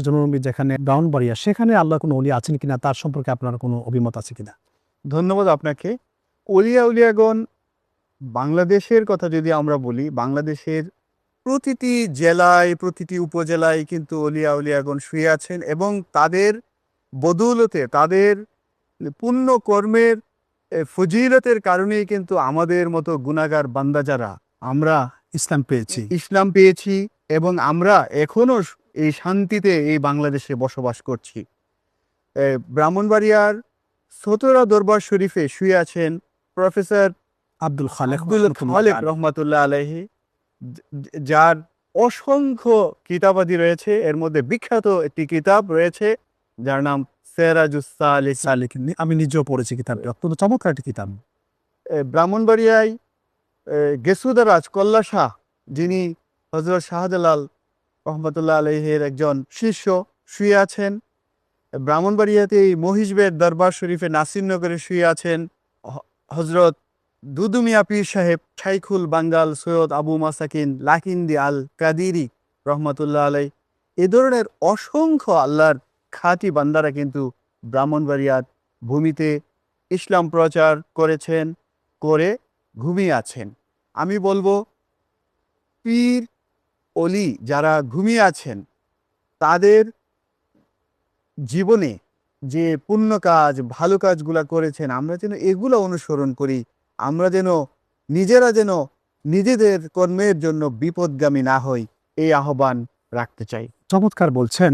জন্মভূমি যেখানে ব্রাহ্মণবাড়িয়া, সেখানে আল্লাহ কোনো ওলি আছেন কিনা তার সম্পর্কে আপনার কোনো অভিমত আছে কিনা? ধন্যবাদ আপনাকে। অলিয়া উলিয়াগণ বাংলাদেশের কথা যদি আমরা বলি, বাংলাদেশের প্রতিটি জেলায়, প্রতিটি উপজেলায় কিন্তু অলিয়া উলিয়াগণ শুয়ে আছেন এবং তাদের বদৌলতে, তাদের পুণ্য কর্মের ফজিলতের কারণেই কিন্তু আমাদের মতো গুনাহগার বান্দা যারা আমরা ইসলাম পেয়েছি। ইসলাম পেয়েছি এবং আমরা এখনো এই শান্তিতে এই বাংলাদেশে বসবাস করছি। ব্রাহ্মণবাড়িয়ার সতরা দরবার শরীফে শুয়ে আছেন প্রফেসর আব্দুল খালেক খালেক রহমাতুল্লাহ আলাইহি, যার অসংখ্য কিতাবাদি রয়েছে। এর মধ্যে বিখ্যাত একটি কিতাব রয়েছে যার নাম সিরাজুস সালিকিন। আমি নিজেও পড়েছি কিতাবটি, অত্যন্ত চমৎকার একটি কিতাব। ব্রাহ্মণবাড়িয়ায় গেসুদারাজ কল্লা শাহ, যিনি হযরত শাহজালাল রহমতুল্লাহ আলাইহির একজন শিষ্য, শুয়ে আছেন। ব্রাহ্মণবাড়িয়াতে এই মহিষবেদ দরবার শরীফে নাসিরনগরে শুয়ে আছেন হজরত দুদুমিয়া পীর সাহেব, শাইখুল বাঙ্গাল সৈয়দ আবু মাসাকিন লাকিন্দি আল কাদিরি রহমতুল্লাহ আলাই। এ ধরনের অসংখ্য আল্লাহর খাঁটি বান্দারা কিন্তু ব্রাহ্মণবাড়িয়ার ভূমিতে ইসলাম প্রচার করেছেন, করে ঘুমিয়ে আছেন। আমি বলবো, পীর অলি যারা ঘুমিয়ে আছেন তাদের জীবনে যে পুণ্য কাজ, ভালো কাজগুলা করেছেন, আমরা যেন এগুলো অনুসরণ করি। আমরা যেন নিজেদের কর্মের জন্য বিপদগামী না হই, এই আহ্বান রাখতে চাই। চমৎকার বলছেন।